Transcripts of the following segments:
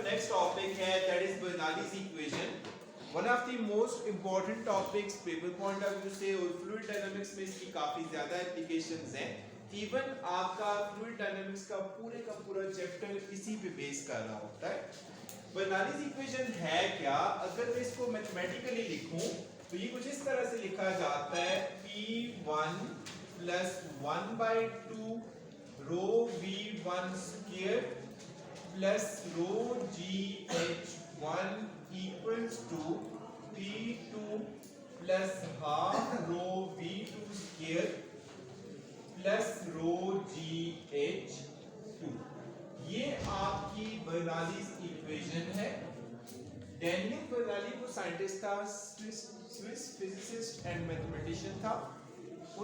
next topic है that is Bernoulli's equation. One of the most important topics paper point of view से और fluid dynamics में इसकी काफी ज्यादा applications हैं. Even आपका fluid dynamics का पूरा chapter इसी पे base कर रहा होता है. Bernoulli's equation है क्या? अगर मैं इसको mathematically लिखूं तो ये कुछ इस तरह से लिखा जाता है P1 plus 1 by 2 rho V1 square plus rho GH1 equals to P2 plus half rho V2 square plus rho GH2. ये आपकी बर्नौलीज इक्वेशन है. डैनियल बर्नौली को साइंटिस्ट था, स्विस फिजिसिस्ट एंड मैथमेटिशियन था.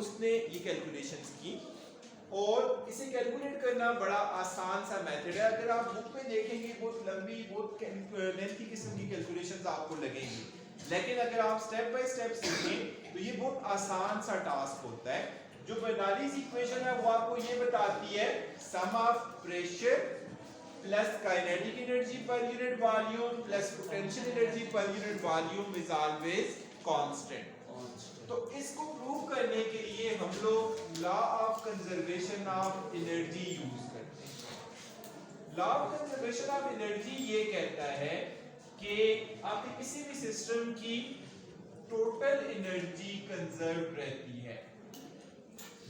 उसने ये कैलकुलेशंस की और इसे कैलकुलेट करना बड़ा आसान सा मेथड है. अगर आप बुक में देखेंगे बहुत लंबी बहुत लेंथी किस्म की कैलकुलेशंस आपको लगेंगी, लेकिन अगर आप स्टेप बाय स्टेप सीखें तो ये बहुत आसान सा टास्क होता है. जो बर्नौलीज इक्वेशन है वो आपको ये बताती है sum of pressure plus kinetic energy per unit volume plus potential energy per unit volume is always constant. तो इसको प्रूव करने के लिए हम लोग law of conservation of energy use करते हैं. Law of conservation of energy ये कहता है कि आपके किसी भी सिस्टम की टोटल एनर्जी कंजर्व रहती है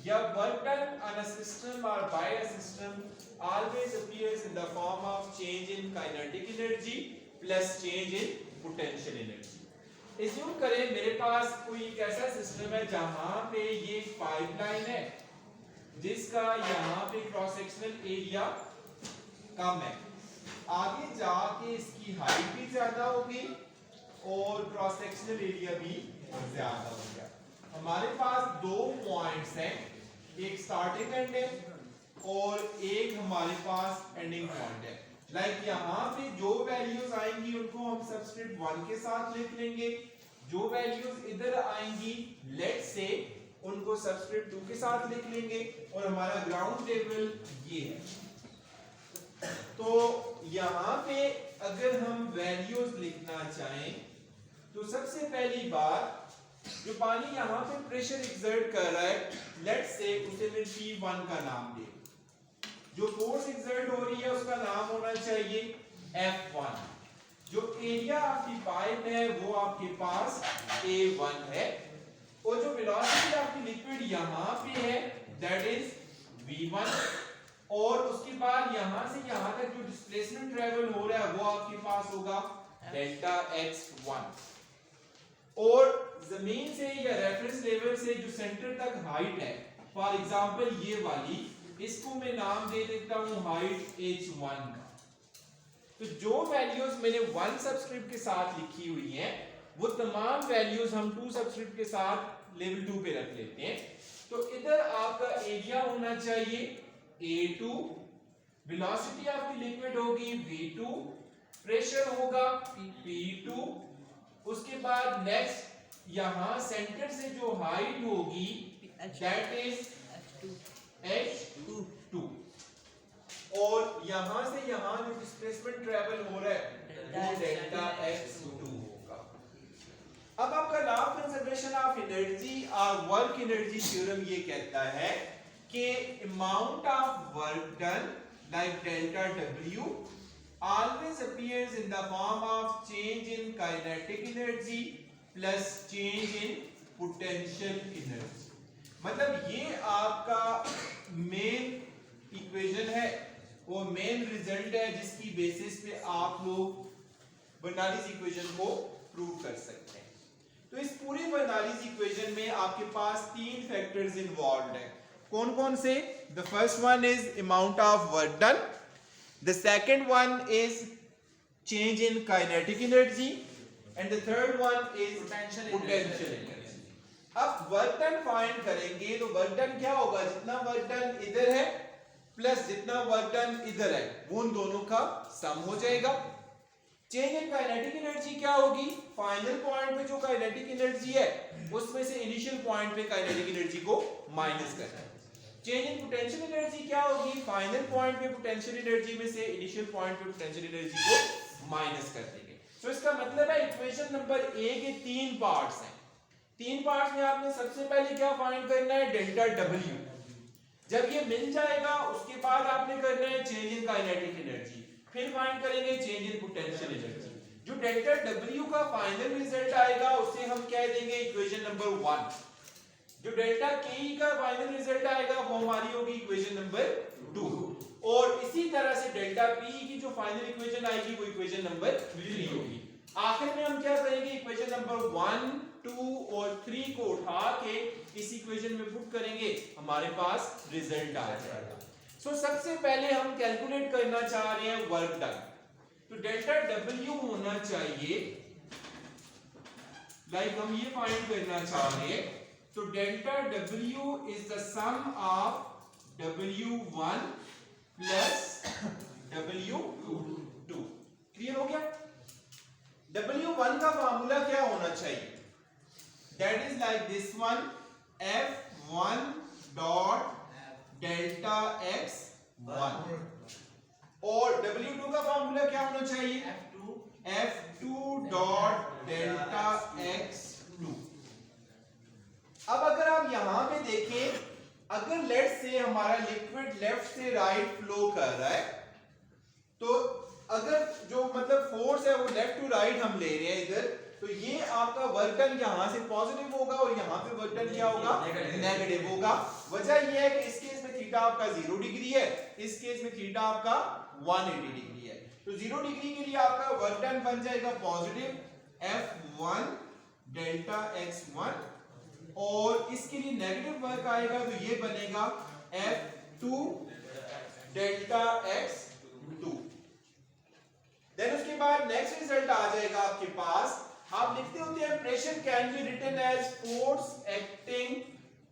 या work done on a system और by a system always appears in the form of change in kinetic energy plus change in potential energy. Assume करें मेरे पास कोई एक ऐसा सिस्टम है जहां पे ये पाइपलाइन है जिसका यहाँ पे क्रॉस सेक्शनल एरिया कम है. आगे जाके इसकी हाइट भी ज्यादा होगी और क्रॉस सेक्शनल एरिया भी ज्यादा हो गया. हमारे पास दो पॉइंट्स हैं, एक स्टार्टिंग एंड है और एक हमारे पास एंडिंग पॉइंट है. लाइक यहाँ पे जो वैल्यूज आएंगी उनको हम सबस्क्रिप्ट 1 के साथ लिख लेंगे. जो वैल्यूज इधर आएंगी लेट्स से उनको सबस्क्रिप्ट 2 के साथ लिख लेंगे और हमारा ग्राउंड लेवल ये है. तो यहाँ पे अगर हम वैल्यूज लिखना चाहें तो सबसे पहली बात जो पानी यहाँ पे प्रेशर एक्सर्ट कर रहा है लेट्स से उसे मैं P1 का नाम दे. जो फोर्स एक्सर्ट हो रही है उसका नाम होना चाहिए F1. जो एरिया आपकी पाइप है वो आपके पास A1 है और जो वेलोसिटी आपकी लिक्विड यहाँ पे है दैट इज V1 और उसके बाद यहाँ से यहाँ तक जो डिस्प्लेसमेंट ट्रेवल हो रहा है वो आपके पास होगा डेल्टा x1. और जमीन से या रेफरेंस लेवल से जो सेंटर तक हाइट है फॉर एग्जांपल ये वाली, इसको मैं नाम दे देता हूं हाइट h1 का. तो जो वैल्यूज मैंने 1 सबस्क्रिप्ट के साथ लिखी हुई हैं वो तमाम वैल्यूज हम 2 सबस्क्रिप्ट के साथ लेवल 2 पे रख लेते हैं. तो इधर आपका एरिया होना चाहिए A2, वेलोसिटी आपकी लिक्विड होगी V2, प्रेशर होगा P2. उसके बाद नेक्स्ट यहां सेंटर से जो हाइट होगी दैट इज H2 और यहां से यहां जो डिस्प्लेसमेंट ट्रेवल हो रहा है वो डेल्टा x2 होगा. अब आपका law of conservation of energy और वर्क एनर्जी थ्योरम ये कहता है कि amount of work done like delta W always appears in the form of change in kinetic energy plus change in potential energy. मतलब ये आपका मेन इक्वेशन है वो मेन रिजल्ट है जिसकी बेसिस पे आप लोग बर्नौलीज इक्वेशन को प्रूव कर सकते हैं. तो इस पूरी बर्नौलीज इक्वेशन में आपके पास 3 फैक्टर्स इन्वॉल्वड हैं. कौन कौन से? The first one is amount of work done, the second one is change in kinetic energy and the third one is potential energy. अब वर्क डन फाइंड करेंगे तो वर्क डन क्या होगा, जितना वर्क डन इधर है प्लस जितना work done इधर है वो उन दोनों का सम हो जाएगा. चेंज इन काइनेटिक एनर्जी क्या होगी, फाइनल पॉइंट पे जो काइनेटिक एनर्जी है उसमें से इनिशियल पॉइंट पे काइनेटिक एनर्जी को माइनस करना है. चेंज इन पोटेंशियल एनर्जी क्या होगी, फाइनल पॉइंट पे पोटेंशियल एनर्जी में से इनिशियल पॉइंट पे पोटेंशियल एनर्जी को माइनस कर देंगे। सो इसका मतलब है इक्वेशन नंबर ए के तीन पार्ट्स हैं। तीन पार्ट्स में आपने सबसे पहले क्या फाइंड करना है, डेल्टा डब्ल्यू। जब ये मिल जाएगा उसके बाद आपने करना है चेंज इन काइनेटिक एनर्जी, फिर फाइंड करेंगे चेंज इन पोटेंशियल एनर्जी। जो डेल्टा डब्ल्यू का फाइनल रिजल्ट आएगा उसे हम कह देंगे इक्वेशन नंबर 1। जो डेल्टा के का फाइनल रिजल्ट आएगा वो हमारी होगी इक्वेशन नंबर 2, और इसी तरह से डेल्टा पी की जो फाइनल इक्वेशन आएगी वो इक्वेशन नंबर 3 होगी। आखिर में हम क्या करेंगे, इक्वेशन नंबर 1, 2 और 3 को उठा के इस इक्वेशन में पुट करेंगे, हमारे पास रिजल्ट आ जाएगा। सो सबसे पहले हम कैलकुलेट करना चाह रहे हैं वर्क डन। तो डेल्टा डब्ल्यू होना चाहिए, लाइक हम ये फाइंड करना चाह रहे हैं, तो delta W is the sum of W1 plus W2। Clear हो गया? W1 का फार्मूला क्या होना चाहिए, that is like this one, F1 dot delta X1, और W2 का फार्मूला क्या होना चाहिए, F2 डॉट डेल्टा X2। अब अगर आप यहां पे देखें, अगर लेट से हमारा लिक्विड लेफ्ट से राइट फ्लो कर रहा है, तो अगर जो मतलब फोर्स है वो लेफ्ट टू राइट हम ले रहे हैं इधर, तो ये आपका वर्क डन यहां से पॉजिटिव होगा और यहां पे वर्क डन क्या होगा, नेगेटिव होगा। वजह ये है कि इस केस में थीटा आपका 0 डिग्री है, इस केस में थीटा आपका 180 डिग्री है। तो 0 डिग्री के लिए आपका वर्क डन बन जाएगा पॉजिटिव F1 डेल्टा X1, और इसके लिए नेगेटिव वर्क आएगा तो ये बनेगा F2 डेल्टा X2। देन उसके बाद नेक्स्ट रिजल्ट आ जाएगा आपके पास, आप लिखते होते हैं pressure can be written as force acting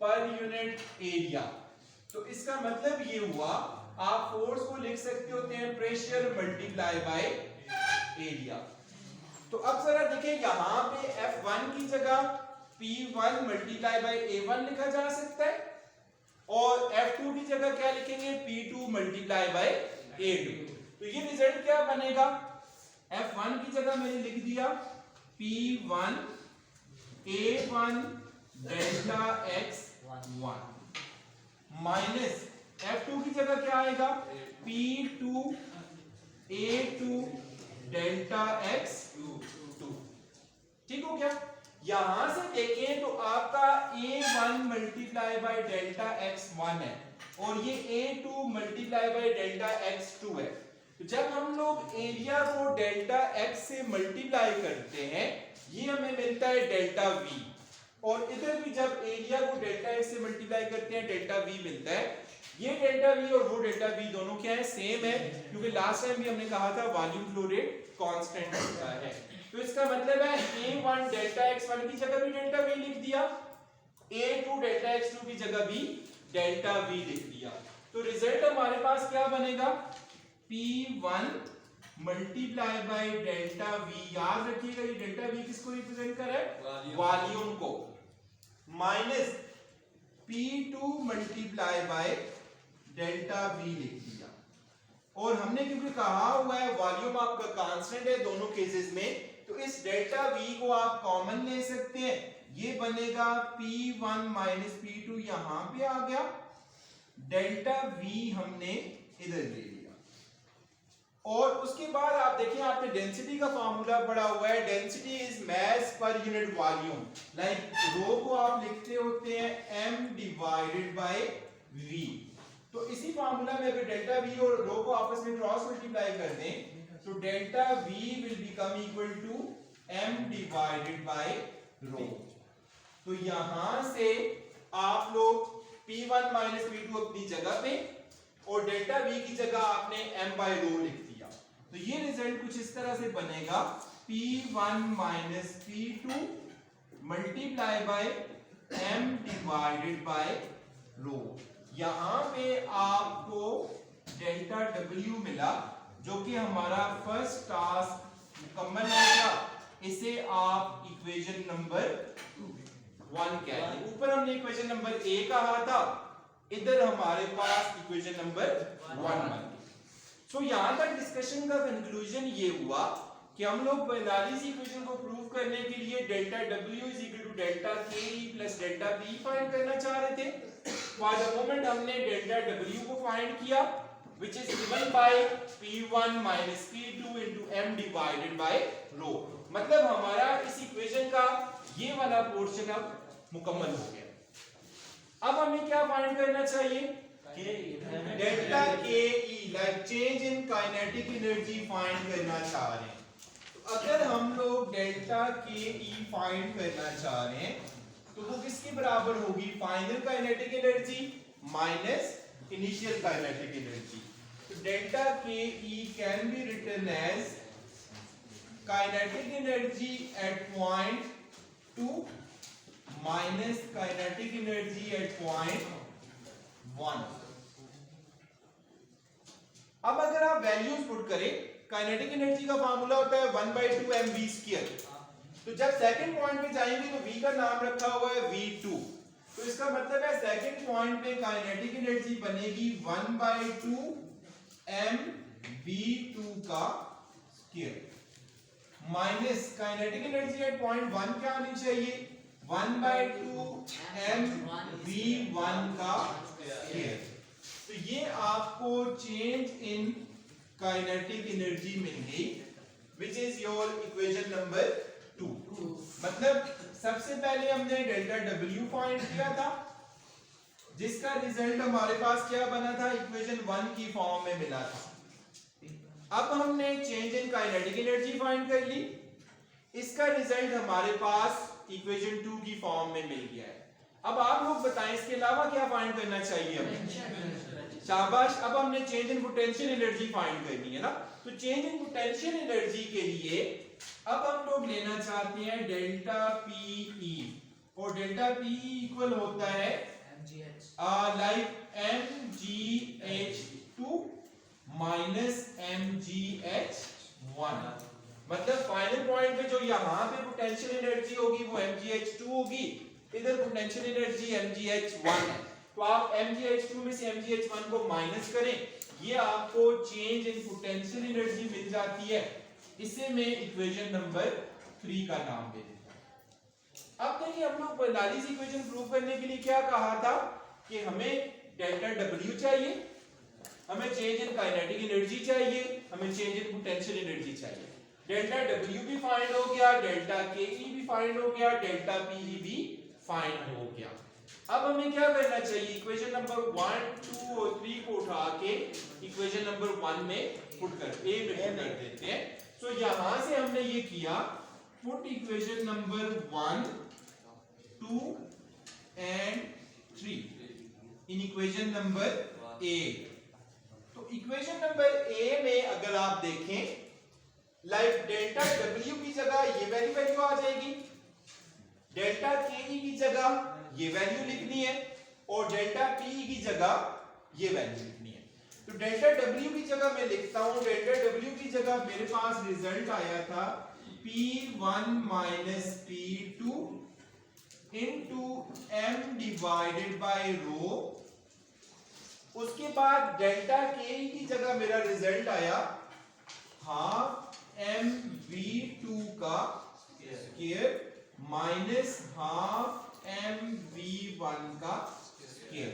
per unit area. तो इसका मतलब ये हुआ, आप फोर्स को लिख सकते होते हैं प्रेशर मल्टीप्लाई बाय एरिया। तो अब जरा देखिए, यहां पे F1 की जगह P1 मल्टीप्लाई बाय A1 लिखा जा सकता है, और F2 की जगह क्या लिखेंगे, P2 मल्टीप्लाई बाय A2। तो ये रिजल्ट क्या बनेगा, F1 की जगह मैंने लिख दिया P1 A1 delta X1 minus F2 की जगह क्या आएगा, P2 A2 डेल्टा X2। ठीक हो गया? यहां से देखें तो आपका A1 multiply by delta X1 है, और ये A2 multiply by delta X2 है। तो जब हम लोग एरिया को डेल्टा X से मल्टीप्लाई करते हैं, ये हमें मिलता है डेल्टा V, और इधर भी जब एरिया को डेल्टा X से मल्टीप्लाई करते हैं डेल्टा V मिलता है। ये डेल्टा V और वो डेल्टा V दोनों क्या है, सेम है, क्योंकि लास्ट टाइम भी हमने कहा था वॉल्यूम फ्लो रेट कांस्टेंट होता है। तो इसका मतलब है A1 डेल्टा X1 की जगह भी डेल्टा V लिख दिया, A2 डेल्टा X2 की जगह भी डेल्टा V लिख दिया। तो रिजल्ट हमारे पास क्या बनेगा, P1 multiply by delta V, याद रखिएगा ये डेल्टा V किसको रिप्रेजेंट कर रहा है, वॉल्यूम को, minus P2 multiply by delta V लिख दिया। और हमने क्योंकि कहा हुआ है वॉल्यूम आपका कांस्टेंट है दोनों केसेस में, तो इस डेल्टा V को आप कॉमन ले सकते हैं, ये बनेगा P1 माइनस P2 यहां पे आ गया, डेल्टा V हमने इधर ले लिया। और उसके बाद आप देखिए, आपने डेंसिटी का फार्मूला पढ़ा हुआ है, डेंसिटी इज मास पर यूनिट वॉल्यूम, लाइक रो को आप लिखते होते हैं m डिवाइडेड बाय v। तो इसी फार्मूला में अगर डेल्टा v और रो को आपस में क्रॉस मल्टीप्लाई कर दें तो delta v will become equal to m divided by rho. तो यहां से आप लोग P1 माइनस P2 अपनी जगह पे और डेल्टा v की जगह आपने m बाय रो लिख दिया। तो ये रिजल्ट कुछ इस तरह से बनेगा, P1 minus P2 multiply by m divided by rho. यहां पे आपको डेल्टा w मिला, जो कि हमारा फर्स्ट टास्क मुकम्मल होगा। इसे आप इक्वेशन नंबर 1 कह लें। ऊपर हमने इक्वेशन नंबर A कहा था, इधर हमारे पास इक्वेशन नंबर 1 बन गई। सो यहां तक डिस्कशन का कंक्लूजन ये हुआ कि हम लोग बेनालीज इक्वेशन को प्रूव करने के लिए delta W is equal to delta KE plus delta B find करना चाह रहे थे। फॉर द मोमेंट हमने डेल्टा W को फाइंड किया which is given by P1 minus P2 into M divided by rho। मतलब हमारा इस इक्वेशन का ये वाला पोर्शन अब मुकम्मल हो गया। अब हमें क्या फाइंड करना चाहिए? Delta KE like change in kinetic energy find करना चाह रहे हैं। तो अगर हम लोग डेल्टा KE फाइंड करना चाह रहे हैं तो वो किसके बराबर होगी? Final kinetic energy minus initial kinetic energy. तो delta KE can be written as kinetic energy at point 2 minus kinetic energy at point 1। अब अगर आप वैल्यूज पुट करें, काइनेटिक एनर्जी का फार्मूला होता है 1/2 mv²। तो जब सेकंड पॉइंट पे जाएंगे तो v का नाम रखा हुआ है v2। तो इसका मतलब है सेकंड पॉइंट पे काइनेटिक एनर्जी बनेगी 1/2 mv2 का square minus kinetic energy at point 1 क्या आनी चाहिए? 1/2 mv1 का स्क्वायर। तो ये आपको चेंज इन काइनेटिक एनर्जी मिल गई which is your equation number 2। मतलब सबसे पहले हमने डेल्टा W फाइंड किया था जिसका रिजल्ट हमारे पास क्या बना था? इक्वेशन 1 की फॉर्म में मिला था। अब हमने change in kinetic energy find कर ली, इसका रिजल्ट हमारे पास इक्वेशन 2 की फॉर्म में मिल गया है। अब आप लोग बताएं इसके अलावा क्या फाइंड करना चाहिए हमें? शाबाश। अब हमने change in potential energy find करनी है ना। तो चेंज इन पोटेंशियल एनर्जी के लिए अब हम लोग लेना चाहते हैं डेल्टा PE, और डेल्टा PE इक्वल होता है लाइक mgh2 माइनस mgh1। मतलब फाइनल पॉइंट पे जो यहाँ पे पोटेंशियल एनर्जी होगी वो mgh2 होगी, इधर पोटेंशियल एनर्जी mgh1 है। तो आप mgh2 में से mgh1 को माइनस करें, ये आपको चेंज इन पोटेंशियल एनर्जी मिल जाती है। इसे मैं इक्वेशन नंबर 3 का नाम दे देता हूं। अब देखिए हम लोग बेनालीज इक्वेशन प्रूव करने के लिए क्या कहा था कि हमें डेल्टा W चाहिए, हमें चेंज इन काइनेटिक एनर्जी चाहिए, हमें चेंज इन पोटेंशियल एनर्जी चाहिए। डेल्टा W भी फाइंड हो गया, डेल्टा KE भी फाइंड हो गया, डेल्टा PE भी फाइंड हो गया। अब हमें क्या करना चाहिए? इक्वेशन नंबर 1, 2 और 3 को उठा के इक्वेशन नंबर 1 में पुट कर देते हैं। सो यहां से हमने ये किया, put equation number 1, 2 and 3 in equation number A। तो इक्वेशन नंबर A में अगर आप देखें लाइक डेल्टा W की जगह ये वैल्यू आ जाएगी, डेल्टा KE की जगह ये वैल्यू लिखनी है, और डेल्टा PE की जगह ये वैल्यू लिखनी है। तो डेल्टा W की जगह मैं लिखता हूं, डेल्टा W की जगह मेरे पास रिजल्ट आया था P1 minus P2 into M divided by rho. उसके बाद डेल्टा KE की जगह मेरा रिजल्ट आया हाफ mv2 का स्क्वायर माइनस हाफ mv1 का स्क्वायर।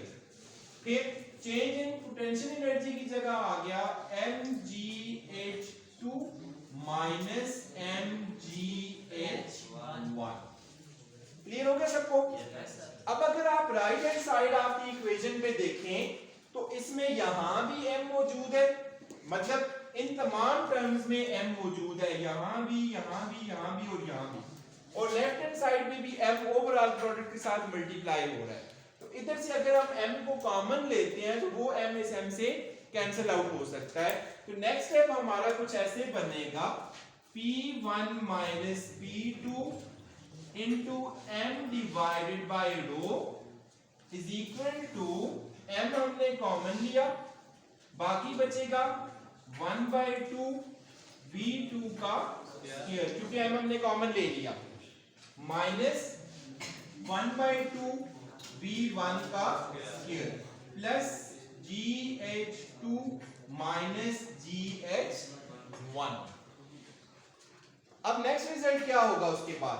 फिर चेंज इन पोटेंशियल एनर्जी की जगह आ गया mgh2 माइनस mgh1। क्लियर हो गया सबको? अब अगर आप राइट हैंड साइड आपकी इक्वेशन पे देखें तो इसमें यहां भी m मौजूद है, मतलब इन तमाम टर्म्स में m मौजूद है, यहां भी, यहां भी, यहां भी और यहां भी। और लेफ्ट हैंड साइड में भी m ओवरऑल प्रोडक्ट के साथ मल्टीप्लाई हो रहा है। तो इधर से अगर हम m को कॉमन लेते हैं तो वो m इस m से कैंसिल आउट हो सकता है। तो नेक्स्ट स्टेप हमारा कुछ ऐसे बनेगा P1 minus P2 into m divided by rho is equal to m हमने कॉमन लिया, बाकी बचेगा 1/2 V2 का स्क्वायर, क्योंकि m हमने कॉमन ले लिया, माइनस 1/2 V1 का square. Plus GH2 minus GH1। अब नेक्स्ट रिजल्ट क्या होगा उसके बाद?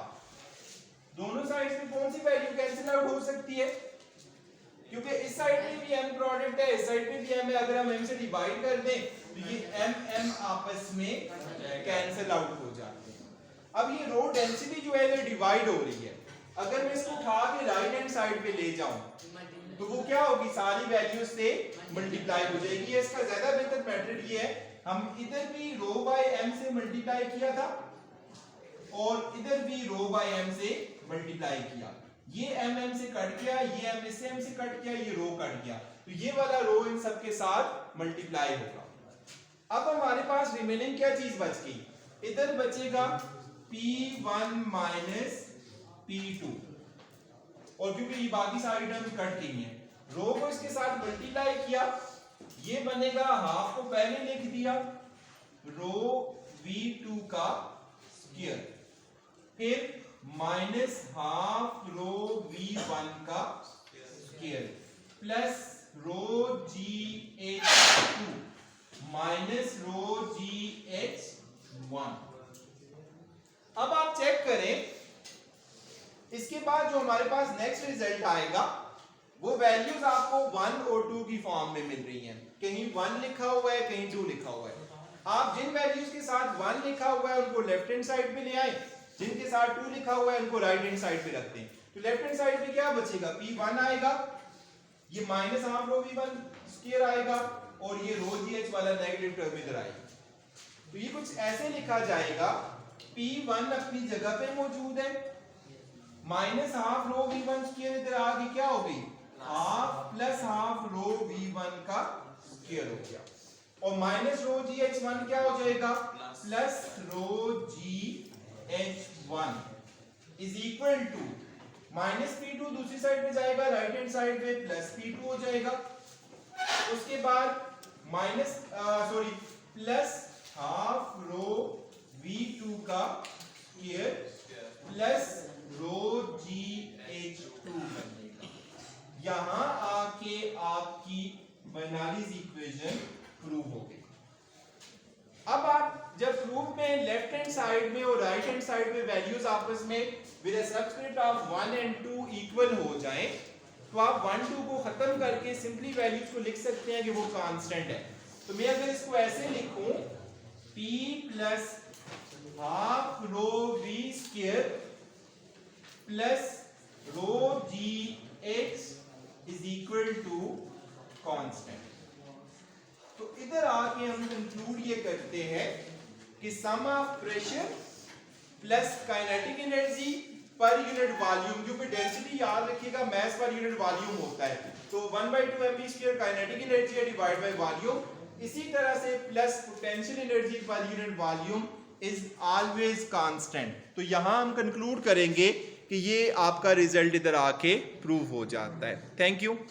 दोनों साइड्स में कौन सी वैल्यू कैंसिल आउट हो सकती है? क्योंकि इस साइड में भी m प्रोडक्ट है, इस साइड में भी m है। अगर हम m से डिवाइड कर दें तो ये m आपस में कैंसिल आउट हो जाते हैं। अब ये रो डेंसिटी जो है वो डिवाइड हो रही है। अगर मैं इसको उठा के राइट हैंड साइड पे ले जाऊं तो वो क्या होगी? सारी वैल्यूज से मल्टीप्लाई हो जाएगी। इसका ज्यादा बेहतर मेथड ये है, हम इधर भी रो बाय m से मल्टीप्लाई किया था और इधर भी रो बाय m से मल्टीप्लाई किया। ये m से कट गया, ये m से m से कट गया, ये रो कट गया, तो ये वाला रो इन सब के साथ मल्टीप्लाई होगा। अब हमारे पास रिमेनिंग क्या चीज बच गई? इधर बचेगा P1 माइनस P2, और क्योंकि ये बाकी सारी टर्म कट गई हैं, रो को इसके साथ मल्टीप्लाई किया, ये बनेगा हाफ को पहले लिख दिया रो V2 का स्क्वायर, फिर माइनस हाफ रो V1 का स्क्वायर प्लस रो GH2 माइनस रो GH1। अब आप चेक करें, इसके बाद जो हमारे पास नेक्स्ट रिजल्ट आएगा वो वैल्यूज आपको 1 और 2 की फॉर्म में मिल रही हैं। कहीं 1 लिखा हुआ है, कहीं 2 लिखा हुआ है। आप जिन वैल्यूज के साथ 1 लिखा हुआ है उनको लेफ्ट हैंड साइड पे ले आए, जिनके साथ 2 लिखा हुआ है उनको राइट हैंड साइड पे रखते हैं। तो लेफ्ट हैंड साइड पे क्या बचेगा? P1 आएगा, ये minus half rho V1 square आएगा, और ये रो GH वाला नेगेटिव टर्म इधर आएगा। तो ये कुछ ऐसे लिखा जाएगा, P1 अपनी जगह पे मौजूद है, minus half rho V1 square इधर आगे क्या हो गई? हाफ प्लस हाफ रो V1 का स्क्वायर हो गया, और माइनस रो GH1 क्या हो जाएगा? Plus rho GH1 is equal to minus P2 दूसरी साइड पे जाएगा, राइट हैंड साइड पे प्लस P2 हो जाएगा। उसके बाद प्लस हाफ रो V2 का स्क्वायर प्लस रो GH2 बनेगा। यहां आके आपकी बर्नौलीज इक्वेशन प्रूव हो गई। अब आप जब प्रूफ में लेफ्ट हैंड साइड में और राइट हैंड साइड में वैल्यूज आपस में with a subscript of 1 and 2 equal हो जाएं, तो आप 1 2 को खत्म करके सिंपली वैल्यूज को लिख सकते हैं कि वो कांस्टेंट है। तो मैं अगर इसको ऐसे लिखूं, P plus half rho V square plus rho GH is equal to constant. तो इधर आके हम कंक्लूड ये करते हैं कि sum of pressure plus kinetic energy per unit volume, क्योंकि डेंसिटी याद रखिएगा मास पर यूनिट वॉल्यूम होता है, तो 1/2 mv² काइनेटिक एनर्जी है डिवाइड बाय वॉल्यूम। इसी तरह से plus potential energy per unit volume is always constant. तो यहां हम कंक्लूड करेंगे कि ये आपका रिजल्ट इधर आके प्रूव हो जाता है। Thank you.